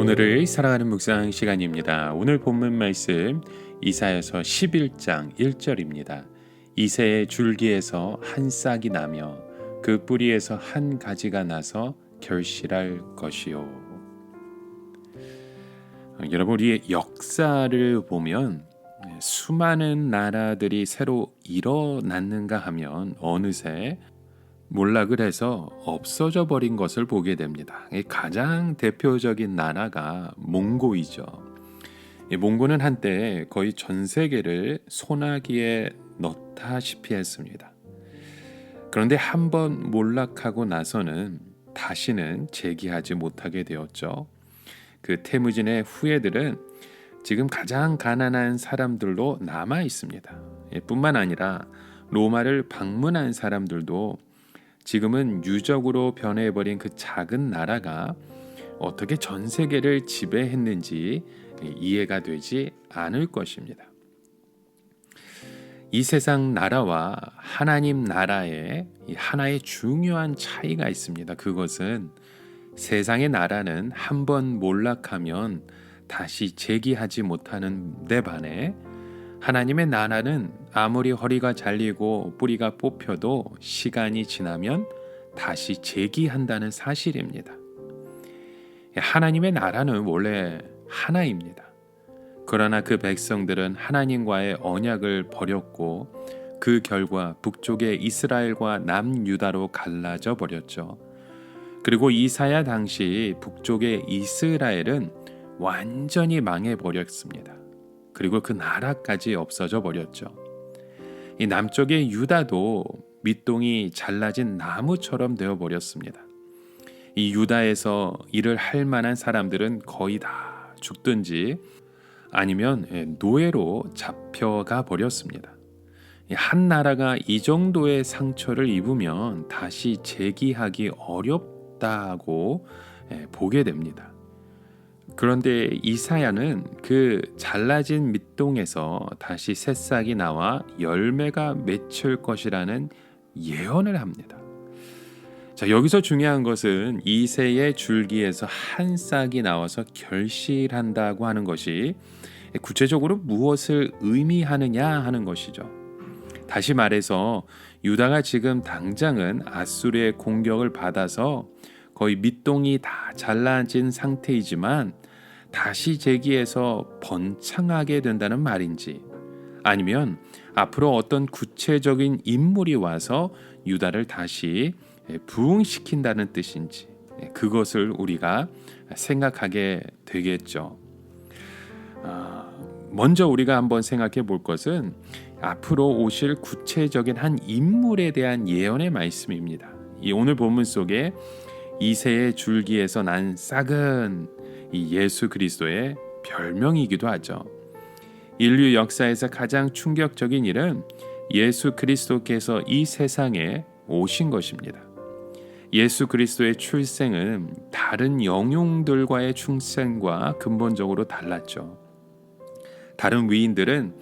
오늘을 사랑하는 묵상 시간입니다. 오늘 본문 말씀 이사야서 11장 1절입니다. 이새의 줄기에서 한 싹이 나며 그 뿌리에서 한 가지가 나서 결실할 것이요. 여러분, 우리의 역사를 보면 수많은 나라들이 새로 일어났는가 하면 어느새 몰락을 해서 없어져 버린 것을 보게 됩니다. 가장 대표적인 나라가 몽고이죠. 몽고는 한때 거의 전 세계를 소나기에 넣다시피 했습니다. 그런데 한번 몰락하고 나서는 다시는 재기하지 못하게 되었죠. 그 태무진의 후예들은 지금 가장 가난한 사람들로 남아 있습니다. 뿐만 아니라 로마를 방문한 사람들도 지금은 유적으로 변해버린 그 작은 나라가 어떻게 전 세계를 지배했는지 이해가 되지 않을 것입니다. 이 세상 나라와 하나님 나라에 하나의 중요한 차이가 있습니다. 그것은 세상의 나라는 한번 몰락하면 다시 재기하지 못하는 데 반해 하나님의 나라는 아무리 허리가 잘리고 뿌리가 뽑혀도 시간이 지나면 다시 재기한다는 사실입니다. 하나님의 나라는 원래 하나입니다. 그러나 그 백성들은 하나님과의 언약을 버렸고 그 결과 북쪽의 이스라엘과 남유다로 갈라져 버렸죠. 그리고 이사야 당시 북쪽의 이스라엘은 완전히 망해버렸습니다. 그리고 그 나라까지 없어져 버렸죠. 이 남쪽의 유다도 밑동이 잘라진 나무처럼 되어 버렸습니다. 이 유다에서 일을 할 만한 사람들은 거의 다 죽든지 아니면 노예로 잡혀가 버렸습니다. 한 나라가 이 정도의 상처를 입으면 다시 재기하기 어렵다고 보게 됩니다. 그런데 이사야는 그 잘라진 밑동에서 다시 새싹이 나와 열매가 맺힐 것이라는 예언을 합니다. 자, 여기서 중요한 것은 이새의 줄기에서 한 싹이 나와서 결실한다고 하는 것이 구체적으로 무엇을 의미하느냐 하는 것이죠. 다시 말해서 유다가 지금 당장은 아수르의 공격을 받아서 거의 밑동이 다 잘라진 상태이지만 다시 재기해서 번창하게 된다는 말인지, 아니면 앞으로 어떤 구체적인 인물이 와서 유다를 다시 부흥시킨다는 뜻인지, 그것을 우리가 생각하게 되겠죠. 먼저 우리가 한번 생각해 볼 것은 앞으로 오실 구체적인 한 인물에 대한 예언의 말씀입니다. 이 오늘 본문 속에 이새의 줄기에서 난 싹은 이 예수 그리스도의 별명이기도 하죠. 인류 역사에서 가장 충격적인 일은 예수 그리스도께서 이 세상에 오신 것입니다. 예수 그리스도의 출생은 다른 영웅들과의 출생과 근본적으로 달랐죠. 다른 위인들은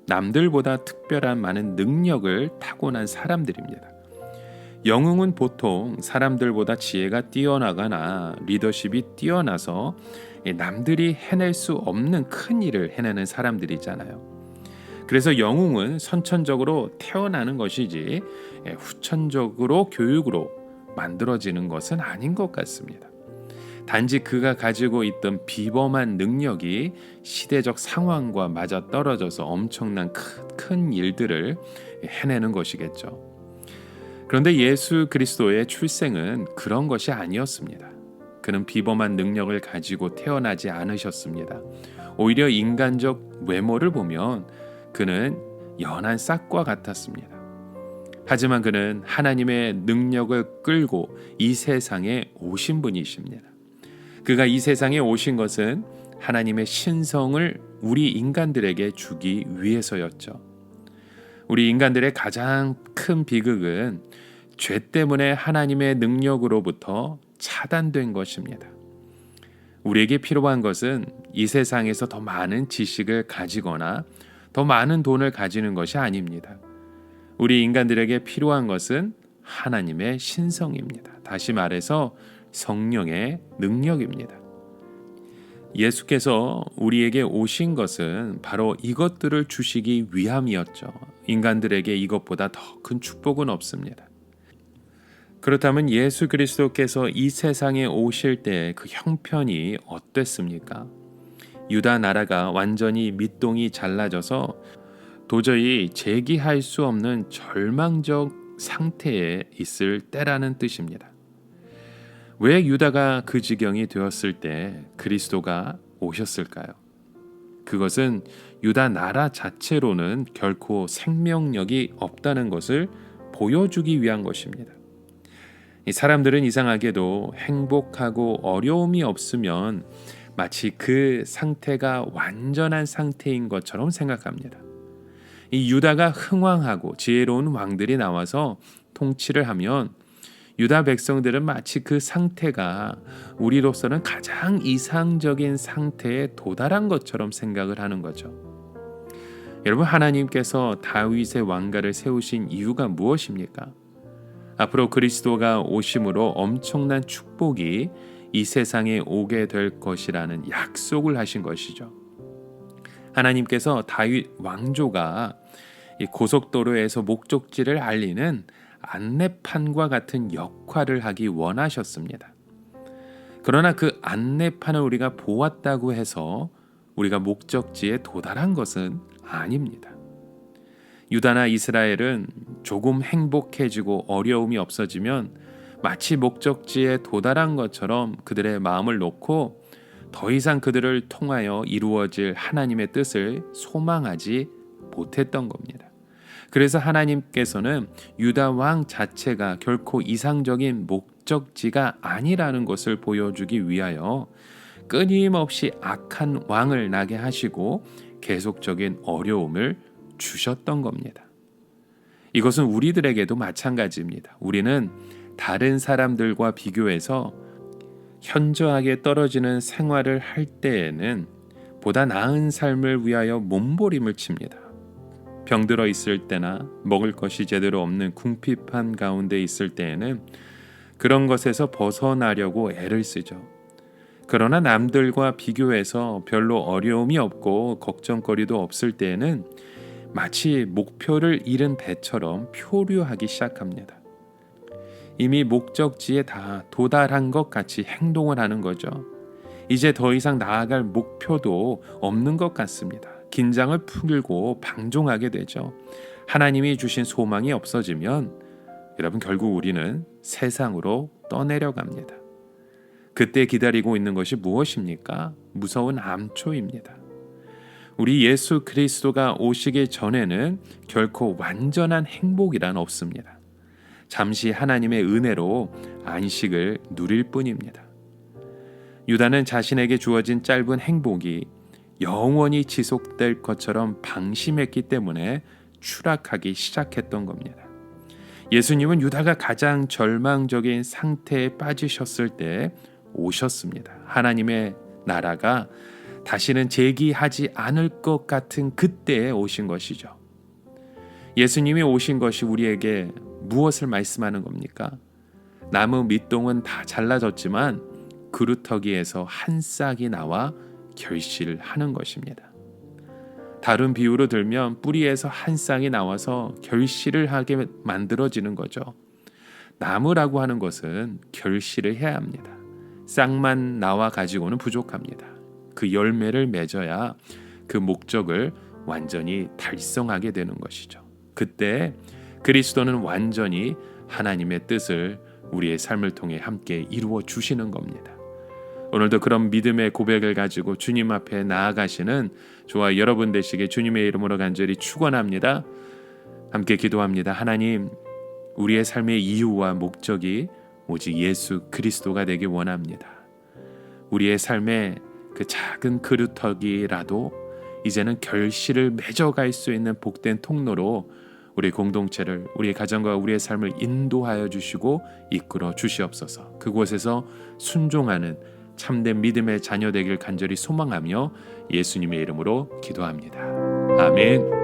남들보다 특별한 많은 능력을 타고난 사람들입니다. 영웅은 보통 사람들보다 지혜가 뛰어나거나 리더십이 뛰어나서 남들이 해낼 수 없는 큰 일을 해내는 사람들이잖아요. 그래서 영웅은 선천적으로 태어나는 것이지 후천적으로 교육으로 만들어지는 것은 아닌 것 같습니다. 단지 그가 가지고 있던 비범한 능력이 시대적 상황과 맞아 떨어져서 엄청난 큰 일들을 해내는 것이겠죠. 그런데 예수 그리스도의 출생은 그런 것이 아니었습니다. 그는 비범한 능력을 가지고 태어나지 않으셨습니다. 오히려 인간적 외모를 보면 그는 연한 싹과 같았습니다. 하지만 그는 하나님의 능력을 끌고 이 세상에 오신 분이십니다. 그가 이 세상에 오신 것은 하나님의 신성을 우리 인간들에게 주기 위해서였죠. 우리 인간들의 가장 큰 비극은 죄 때문에 하나님의 능력으로부터 차단된 것입니다. 우리에게 필요한 것은 이 세상에서 더 많은 지식을 가지거나 더 많은 돈을 가지는 것이 아닙니다. 우리 인간들에게 필요한 것은 하나님의 신성입니다. 다시 말해서 성령의 능력입니다. 예수께서 우리에게 오신 것은 바로 이것들을 주시기 위함이었죠. 인간들에게 이것보다 더 큰 축복은 없습니다. 그렇다면 예수 그리스도께서 이 세상에 오실 때 그 형편이 어땠습니까? 유다 나라가 완전히 밑동이 잘라져서 도저히 재기할 수 없는 절망적 상태에 있을 때라는 뜻입니다. 왜 유다가 그 지경이 되었을 때 그리스도가 오셨을까요? 그것은 유다 나라 자체로는 결코 생명력이 없다는 것을 보여주기 위한 것입니다. 이 사람들은 이상하게도 행복하고 어려움이 없으면 마치 그 상태가 완전한 상태인 것처럼 생각합니다. 이 유다가 흥왕하고 지혜로운 왕들이 나와서 통치를 하면 유다 백성들은 마치 그 상태가 우리로서는 가장 이상적인 상태에 도달한 것처럼 생각을 하는 거죠. 여러분, 하나님께서 다윗의 왕가를 세우신 이유가 무엇입니까? 앞으로 그리스도가 오심으로 엄청난 축복이 이 세상에 오게 될 것이라는 약속을 하신 것이죠. 하나님께서 다윗 왕조가 이 고속도로에서 목적지를 알리는 안내판과 같은 역할을 하기 원하셨습니다. 그러나 그 안내판을 우리가 보았다고 해서 우리가 목적지에 도달한 것은 아닙니다. 유다나 이스라엘은 조금 행복해지고 어려움이 없어지면 마치 목적지에 도달한 것처럼 그들의 마음을 놓고 더 이상 그들을 통하여 이루어질 하나님의 뜻을 소망하지 못했던 겁니다. 그래서 하나님께서는 유다 왕 자체가 결코 이상적인 목적지가 아니라는 것을 보여주기 위하여 끊임없이 악한 왕을 나게 하시고 계속적인 어려움을 주셨던 겁니다. 이것은 우리들에게도 마찬가지입니다. 우리는 다른 사람들과 비교해서 현저하게 떨어지는 생활을 할 때에는 보다 나은 삶을 위하여 몸부림을 칩니다. 병들어 있을 때나 먹을 것이 제대로 없는 궁핍한 가운데 있을 때에는 그런 것에서 벗어나려고 애를 쓰죠. 그러나 남들과 비교해서 별로 어려움이 없고 걱정거리도 없을 때에는 마치 목표를 잃은 배처럼 표류하기 시작합니다. 이미 목적지에 다 도달한 것 같이 행동을 하는 거죠. 이제 더 이상 나아갈 목표도 없는 것 같습니다. 긴장을 풀고 방종하게 되죠. 하나님이 주신 소망이 없어지면 여러분, 결국 우리는 세상으로 떠내려갑니다. 그때 기다리고 있는 것이 무엇입니까? 무서운 암초입니다. 우리 예수 그리스도가 오시기 전에는 결코 완전한 행복이란 없습니다. 잠시 하나님의 은혜로 안식을 누릴 뿐입니다. 유다는 자신에게 주어진 짧은 행복이 영원히 지속될 것처럼 방심했기 때문에 추락하기 시작했던 겁니다. 예수님은 유다가 가장 절망적인 상태에 빠지셨을 때 오셨습니다. 하나님의 나라가 다시는 재기하지 않을 것 같은 그때에 오신 것이죠. 예수님이 오신 것이 우리에게 무엇을 말씀하는 겁니까? 나무 밑동은 다 잘라졌지만 그루터기에서 한 싹이 나와 결실을 하는 것입니다. 다른 비유로 들면 뿌리에서 한 싹이 나와서 결실을 하게 만들어지는 거죠. 나무라고 하는 것은 결실을 해야 합니다. 싹만 나와 가지고는 부족합니다. 그 열매를 맺어야 그 목적을 완전히 달성하게 되는 것이죠. 그때 그리스도는 완전히 하나님의 뜻을 우리의 삶을 통해 함께 이루어 주시는 겁니다. 오늘도 그런 믿음의 고백을 가지고 주님 앞에 나아가시는 저와 여러분 되시게 주님의 이름으로 간절히 축원합니다. 함께 기도합니다. 하나님, 우리의 삶의 이유와 목적이 오직 예수 그리스도가 되길 원합니다. 우리의 삶의 그 작은 그루터기라도 이제는 결실을 맺어갈 수 있는 복된 통로로 우리 공동체를, 우리 가정과 우리의 삶을 인도하여 주시고 이끌어 주시옵소서. 그곳에서 순종하는 참된 믿음의 자녀 되길 간절히 소망하며 예수님의 이름으로 기도합니다. 아멘.